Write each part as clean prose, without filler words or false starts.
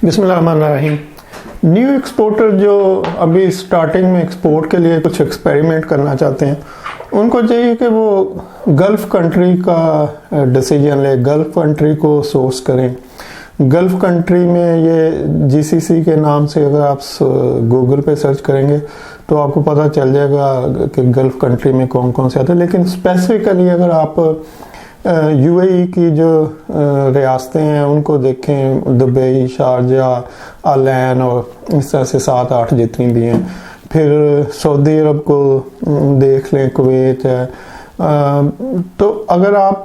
बिस्मिल्लाहिर्रहमानिर्रहीम। New exporter जो अभी स्टार्टिंग में एक्सपोर्ट के लिए कुछ एक्सपेरिमेंट करना चाहते हैं, उनको चाहिए कि वो गल्फ़ कंट्री का डिसीजन ले, गल्फ़ कंट्री को सोर्स करें। गल्फ़ कंट्री में ये जीसीसी के नाम से अगर आप गूगल पे सर्च करेंगे तो आपको पता चल जाएगा कि गल्फ़ कंट्री में कौन कौन से आते हैं। लेकिन स्पेसिफिकली अगर आप यूएई की जो रियासतें हैं उनको देखें, दुबई, शारजाह, आलैन और इस तरह से 7-8 जितनी भी हैं, फिर सऊदी अरब को देख लें, कुवैत है, तो अगर आप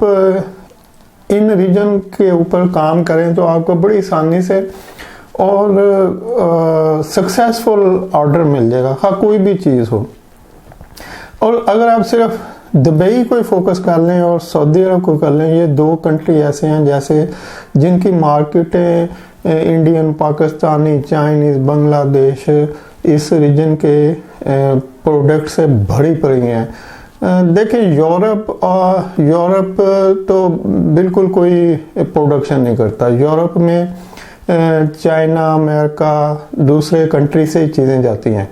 इन रीजन के ऊपर काम करें तो आपको बड़ी आसानी से और सक्सेसफुल ऑर्डर मिल जाएगा, हाँ कोई भी चीज़ हो। और अगर आप सिर्फ दुबई को फोकस कर लें और सऊदी अरब को कर लें, ये दो कंट्री ऐसे हैं जैसे जिनकी मार्केटें इंडियन, पाकिस्तानी, चाइनीज़, बांग्लादेश इस रीजन के प्रोडक्ट से भरी पड़ी हैं। देखिए यूरोप तो बिल्कुल कोई प्रोडक्शन नहीं करता। यूरोप में चाइना, अमेरिका, दूसरे कंट्री से चीज़ें जाती हैं।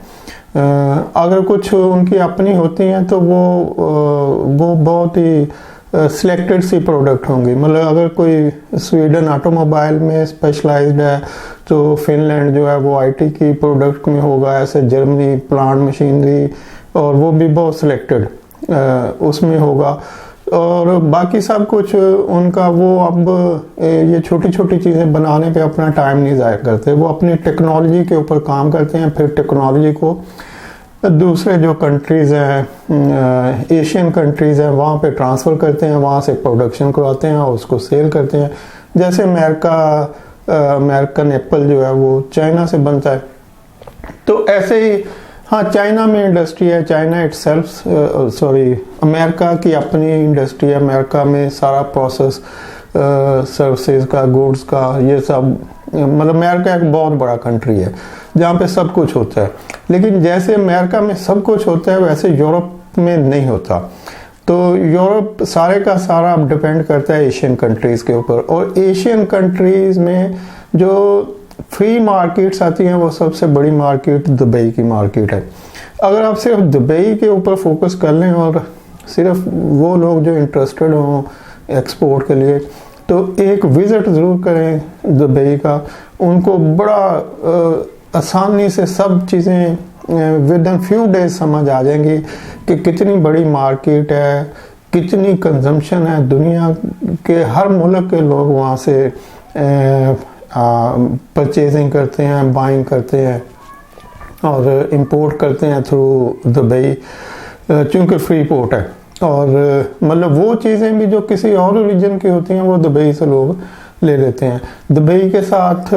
अगर कुछ उनकी अपनी होती हैं तो वो बहुत ही सिलेक्टेड सी प्रोडक्ट होंगी। मतलब अगर कोई स्वीडन ऑटोमोबाइल में स्पेशलाइज्ड है तो फिनलैंड जो है वो आईटी की प्रोडक्ट में होगा, ऐसे जर्मनी प्लांट मशीनरी और वो भी बहुत सिलेक्टेड उसमें होगा। और बाकी सब कुछ उनका वो अब ये छोटी छोटी चीज़ें बनाने पे अपना टाइम नहीं ज़ाया करते, वो अपनी टेक्नोलॉजी के ऊपर काम करते हैं, फिर टेक्नोलॉजी को दूसरे जो कंट्रीज़ हैं, एशियन कंट्रीज़ हैं, वहाँ पे ट्रांसफ़र करते हैं, वहाँ से प्रोडक्शन करवाते हैं और उसको सेल करते हैं। जैसे अमेरिकन एप्पल जो है वो चाइना से बनता है, तो ऐसे ही हाँ चाइना में इंडस्ट्री है, चाइना इटसेल्फ अमेरिका की अपनी इंडस्ट्री है। अमेरिका में सारा प्रोसेस सर्विसेज का, गुड्स का, ये सब, मतलब अमेरिका एक बहुत बड़ा कंट्री है जहाँ पे सब कुछ होता है। लेकिन जैसे अमेरिका में सब कुछ होता है वैसे यूरोप में नहीं होता। तो यूरोप सारे का सारा अब डिपेंड करता है एशियन कंट्रीज़ के ऊपर, और एशियन कंट्रीज़ में जो फ्री मार्केट्स आती हैं वो सबसे बड़ी मार्केट दुबई की मार्केट है। अगर आप सिर्फ दुबई के ऊपर फोकस कर लें और सिर्फ वो लोग जो इंटरेस्टेड हों एक्सपोर्ट के लिए, तो एक विज़िट ज़रूर करें दुबई का। उनको बड़ा आसानी से सब चीज़ें विद इन फ्यू डेज समझ आ जाएंगी कि कितनी बड़ी मार्केट है, कितनी कंजम्पशन है। दुनिया के हर मुल्क के लोग वहाँ से परचेजिंग करते हैं, बाइंग करते हैं और इंपोर्ट करते हैं थ्रू दुबई, चूँकि फ्री पोर्ट है। और मतलब वो चीज़ें भी जो किसी और रीजन की होती हैं वो दुबई से लोग ले लेते हैं। दुबई के साथ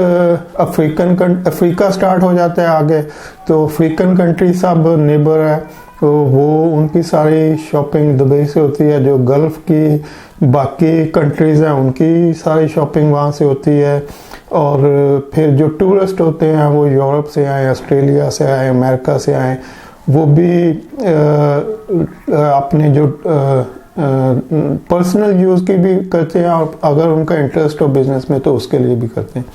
अफ्रीका स्टार्ट हो जाता है आगे, तो अफ्रीकन कंट्री सब नेबर है, तो वो उनकी सारी शॉपिंग दुबई से होती है। जो गल्फ़ की बाकी कंट्रीज़ हैं उनकी सारी शॉपिंग वहाँ से होती है। और फिर जो टूरिस्ट होते हैं वो यूरोप से आए, ऑस्ट्रेलिया से आए, अमेरिका से आए, वो भी अपने जो पर्सनल यूज़ की भी करते हैं, और अगर उनका इंटरेस्ट हो बिजनेस में तो उसके लिए भी करते हैं।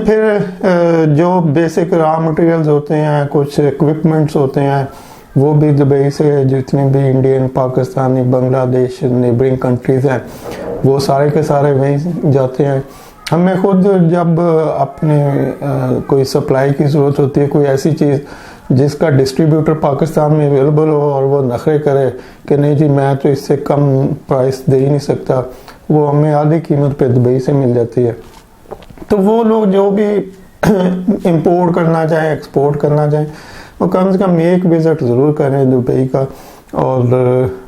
फिर जो बेसिक रॉ मटेरियल्स होते हैं, कुछ इक्विपमेंट्स होते हैं, वो भी दुबई से, जितने भी Indian, Pakistani, Bangladesh neighbouring countries हैं वो सारे के सारे वहीं जाते हैं। हमें खुद जब अपने कोई सप्लाई की ज़रूरत होती है, कोई ऐसी चीज़ जिसका डिस्ट्रीब्यूटर पाकिस्तान में अवेलेबल हो और वो नखरे करे कि नहीं जी मैं तो इससे कम प्राइस दे ही नहीं सकता, वो हमें आधी कीमत पे दुबई से मिल जाती है। तो वो लोग जो भी इंपोर्ट करना चाहें, एक्सपोर्ट करना चाहें, वो कम से कम एक विज़िट ज़रूर करें दुबई का। और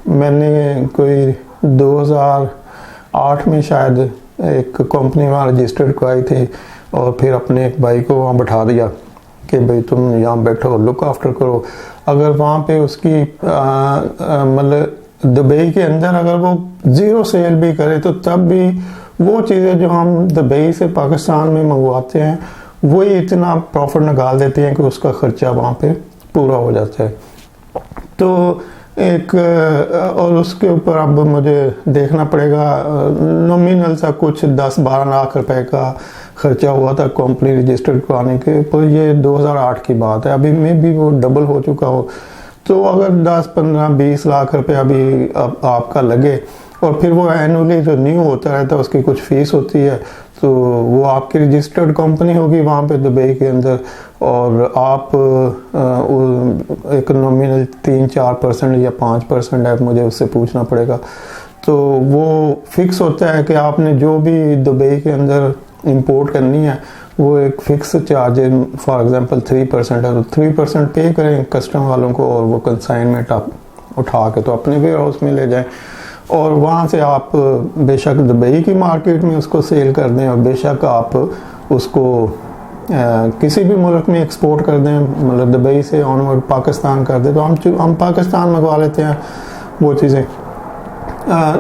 मैंने कोई 2008 में शायद एक कंपनी वहाँ रजिस्टर्ड कराई थी, और फिर अपने एक भाई को वहाँ बैठा दिया कि भाई तुम यहाँ बैठो, लुक आफ्टर करो। अगर वहाँ पे उसकी मतलब दुबई के अंदर अगर वो ज़ीरो सेल भी करे तो तब भी वो चीज़ें जो हम दुबई से पाकिस्तान में मंगवाते हैं वही इतना प्रॉफिट निकाल देते हैं कि उसका ख़र्चा वहाँ पे पूरा हो जाता है। तो एक और उसके ऊपर अब मुझे देखना पड़ेगा, नॉमिनल सा कुछ 10-12 लाख रुपए का खर्चा हुआ था कंपनी रजिस्टर्ड कराने के, पर ये 2008 की बात है, अभी में भी वो डबल हो चुका हो। तो अगर 10-15-20 लाख रुपए अभी आपका लगे और फिर वो एनुअली रिन्यू होता रहता है, उसकी कुछ फीस होती है, तो वो आपकी रजिस्टर्ड कंपनी होगी वहाँ पे दुबई के अंदर, और आप एक नॉमिनल 3-4% या 5% है, मुझे उससे पूछना पड़ेगा। तो वो फिक्स होता है कि आपने जो भी दुबई के अंदर इंपोर्ट करनी है वो एक फिक्स चार्ज, फॉर एग्जांपल 3% है, तो 3% पे करें कस्टम वालों को, और वो कंसाइनमेंट आप उठा के तो अपने वेयर हाउस में ले जाएं, और वहाँ से आप बेशक दुबई की मार्केट में उसको सेल कर दें, और बेशक आप उसको किसी भी मुल्क में एक्सपोर्ट कर दें, मतलब दुबई से ऑनवर्ड पाकिस्तान कर दें, तो हम पाकिस्तान मंगवा लेते हैं वो चीज़ें।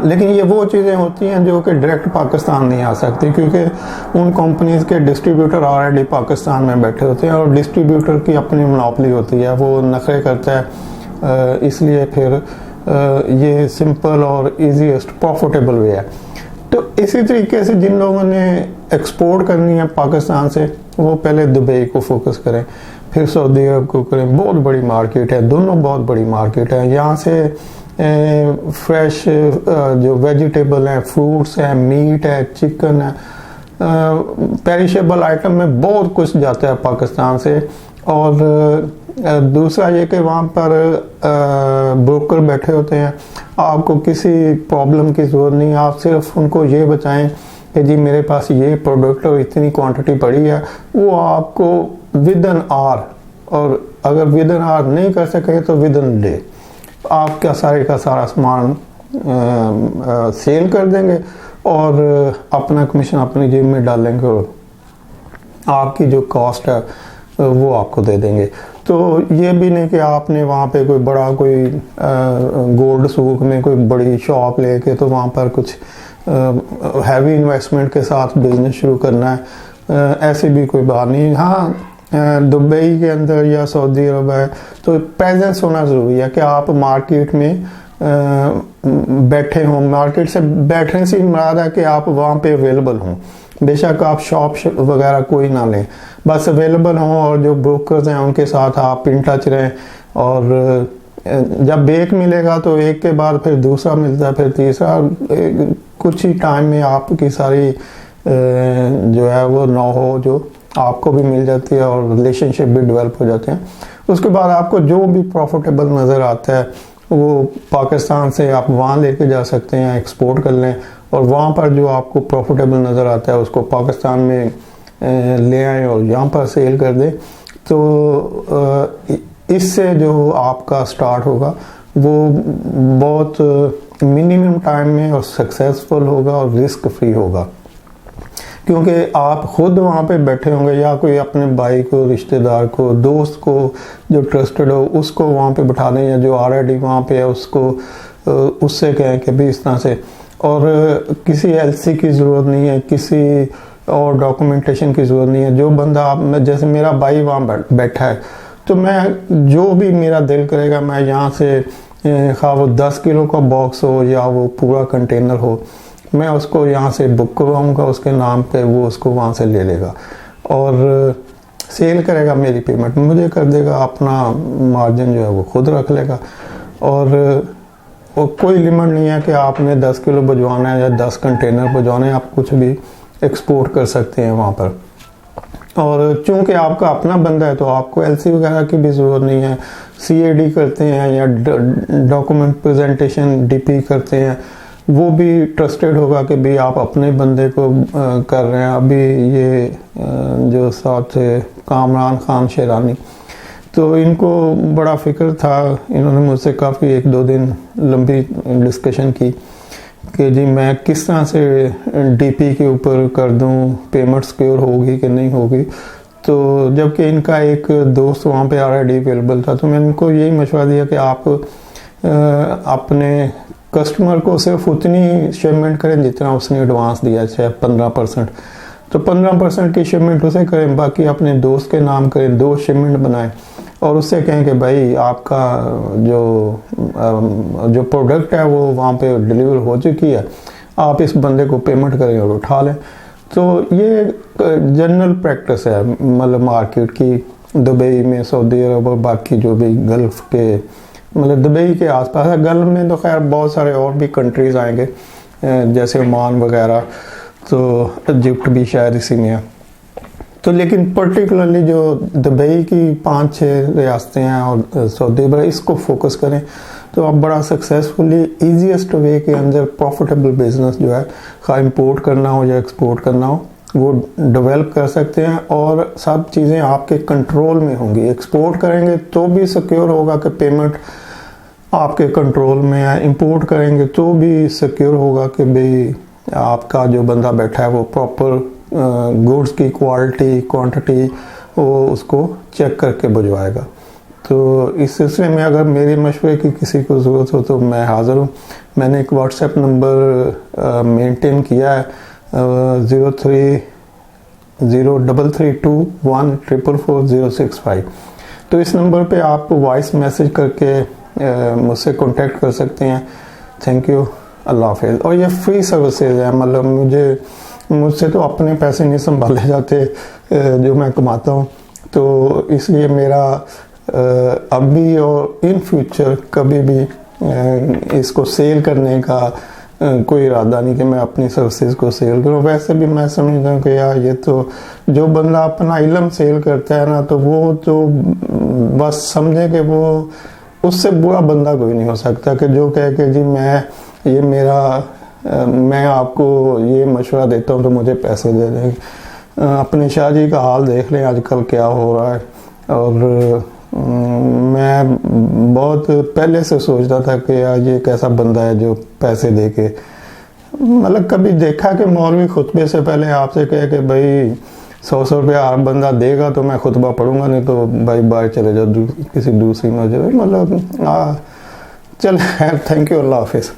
लेकिन ये वो चीज़ें होती हैं जो कि डायरेक्ट पाकिस्तान नहीं आ सकती, क्योंकि उन कंपनीज़ के डिस्ट्रीब्यूटर ऑलरेडी पाकिस्तान में बैठे होते हैं, और डिस्ट्रीब्यूटर की अपनी मोनोपोली होती है, वो नखरे करता है, इसलिए फिर ये सिंपल और ईजीएस्ट प्रॉफिटेबल वे है। तो इसी तरीके से जिन लोगों ने एक्सपोर्ट करनी है पाकिस्तान से, वो पहले दुबई को फोकस करें, फिर सऊदी अरब को करें। बहुत बड़ी मार्केट है, दोनों बहुत बड़ी मार्केट है। यहाँ से फ्रेश जो वेजिटेबल हैं, फ्रूट्स हैं, मीट है, चिकन है, पेरिशेबल आइटम में बहुत कुछ जाता है पाकिस्तान से। और दूसरा ये कि वहाँ पर ब्रोकर बैठे होते हैं, आपको किसी प्रॉब्लम की ज़रूरत नहीं, आप सिर्फ उनको ये बताएं कि जी मेरे पास ये प्रोडक्ट और इतनी क्वांटिटी पड़ी है, वो आपको विद एन आवर, और अगर विद एन आवर नहीं कर सके तो विद एन डे आपका सारे का सारा सामान सेल कर देंगे, और अपना कमीशन अपनी जेब में डालेंगे, और आपकी जो कॉस्ट है वो आपको दे देंगे। तो ये भी नहीं कि आपने वहाँ पे कोई बड़ा कोई गोल्ड सूक में कोई बड़ी शॉप लेके तो वहाँ पर कुछ हैवी इन्वेस्टमेंट के साथ बिजनेस शुरू करना है, ऐसी भी कोई बात नहीं। हाँ, दुबई के अंदर या सऊदी अरब है तो प्रेजेंस होना ज़रूरी है कि आप मार्केट में बैठे हों। मार्केट से बैठने से मुराद है कि आप वहाँ पे अवेलेबल हों। बेशक आप शॉप वगैरह कोई ना लें, बस अवेलेबल हों, और जो ब्रोकर्स हैं उनके साथ आप इन टच रहें, और जब एक मिलेगा तो एक के बाद फिर दूसरा मिलता है, फिर तीसरा, कुछ ही टाइम में आपकी सारी जो है वो नो हो जो आपको भी मिल जाती है, और रिलेशनशिप भी डेवलप हो जाते हैं। उसके बाद आपको जो भी प्रॉफिटेबल नज़र आता है वो पाकिस्तान से आप वहाँ लेके जा सकते हैं, एक्सपोर्ट कर लें, और वहाँ पर जो आपको प्रॉफिटेबल नज़र आता है उसको पाकिस्तान में ले आएँ और यहाँ पर सेल कर दें। तो इससे जो आपका स्टार्ट होगा वो बहुत मिनिमम टाइम में और सक्सेसफुल होगा और रिस्क फ्री होगा, क्योंकि आप खुद वहाँ पे बैठे होंगे, या कोई अपने भाई को, रिश्तेदार को, दोस्त को जो ट्रस्टेड हो उसको वहाँ पे बिठा दें, या जो ऑलरेडी वहाँ पे है उसको उससे कहें कि भी इस तरह से। और किसी एलसी की ज़रूरत नहीं है, किसी और डॉक्यूमेंटेशन की ज़रूरत नहीं है। जो बंदा आप, जैसे मेरा भाई वहाँ बैठा है, तो मैं जो भी मेरा दिल करेगा मैं यहाँ से खा वो 10 किलो का बॉक्स हो या वो पूरा कंटेनर हो, मैं उसको यहाँ से बुक करवाऊँगा उसके नाम पे, वो उसको वहाँ से ले लेगा और सेल करेगा, मेरी पेमेंट मुझे कर देगा, अपना मार्जिन जो है वो खुद रख लेगा। और कोई लिमिट नहीं है कि आपने 10 किलो भिजवाना है या 10 कंटेनर भिजवाना है, आप कुछ भी एक्सपोर्ट कर सकते हैं वहाँ पर। और चूंकि आपका अपना बंदा है तो आपको एलसी वगैरह की भी ज़रूरत नहीं है। सीएडी करते हैं या डॉक्यूमेंट प्रेजेंटेशन डीपी करते हैं, वो भी ट्रस्टेड होगा कि भी आप अपने बंदे को कर रहे हैं। अभी ये जो साथ कामरान खान शेरानी, तो इनको बड़ा फ़िक्र था, इन्होंने मुझसे काफ़ी 1-2 दिन लंबी डिस्कशन की कि जी मैं किस तरह से डीपी के ऊपर कर दूं, पेमेंट सिक्योर होगी कि नहीं होगी। तो जबकि इनका एक दोस्त वहाँ पे ऑलरेडी अवेलेबल था, तो मैंने इनको यही मशवरा दिया कि आप अपने कस्टमर को सिर्फ उतनी शिपमेंट करें जितना उसने एडवांस दिया, चाहे 15%, तो 15% की शिपमेंट उसे करें, बाकी अपने दोस्त के नाम करें, 2 शिपमेंट बनाएं और उससे कहें कि भाई आपका जो प्रोडक्ट है वो वहाँ पे डिलीवर हो चुकी है, आप इस बंदे को पेमेंट करें और उठा लें। तो ये जनरल प्रैक्टिस है मतलब मार्केट की, दुबई में, सऊदी अरब और बाकी जो भी गल्फ़ के, मतलब दुबई के आसपास है। गल्फ़ में तो खैर बहुत सारे और भी कंट्रीज़ आएंगे जैसे ओमान वगैरह, तो इजिप्ट भी शायद इसी में है। तो लेकिन पर्टिकुलरली जो दुबई की 5-6 रियासतें हैं और सऊदी अरब, इसको फोकस करें तो आप बड़ा सक्सेसफुली ईजीएस्ट वे के अंदर प्रॉफिटेबल बिजनेस जो है, खा इंपोर्ट करना हो या एक्सपोर्ट करना हो, वो डेवलप कर सकते हैं और सब चीज़ें आपके कंट्रोल में होंगी। एक्सपोर्ट करेंगे तो भी सिक्योर होगा कि पेमेंट आपके कंट्रोल में है, इंपोर्ट करेंगे तो भी सिक्योर होगा कि भाई आपका जो बंदा बैठा है वो प्रॉपर गुड्स की क्वालिटी, क्वांटिटी वो उसको चेक करके भिजवाएगा। तो इस सिलसिले में अगर मेरे मशवरे की किसी को ज़रूरत हो तो मैं हाज़िर हूँ। मैंने एक व्हाट्सएप नंबर मेंटेन किया है 033214444065। तो इस नंबर पे आप वॉइस मैसेज करके मुझसे कांटेक्ट कर सकते हैं। थैंक यू, अल्लाह हाफ़िज़। और ये फ्री सर्विसेज है, मतलब मुझसे तो अपने पैसे नहीं संभाले जाते जो मैं कमाता हूँ, तो इसलिए मेरा अभी और इन फ्यूचर कभी भी इसको सेल करने का कोई इरादा नहीं कि मैं अपनी सर्विसेज को सेल करूँ। वैसे भी मैं समझता हूँ कि यार ये तो जो बंदा अपना इल्म सेल करता है ना, तो वो तो बस समझे कि वो उससे बुरा बंदा कोई नहीं हो सकता कि जो कहे कि जी मैं आपको ये मशवरा देता हूँ तो मुझे पैसे दे देंगे। अपने शाहजी का हाल देख लें आजकल क्या हो रहा है। और मैं बहुत पहले से सोचता था कि यार ये कैसा बंदा है जो पैसे दे के, मतलब कभी देखा कि मौलवी खुतबे से पहले आपसे कहे कि भाई 100 रुपया हर बंदा देगा तो मैं खुतबा पढ़ूंगा, नहीं तो भाई बाहर चले जाओ किसी दूसरी मस्जिद में। मतलब चल खैर, थैंक यू, अल्लाह हाफिज़।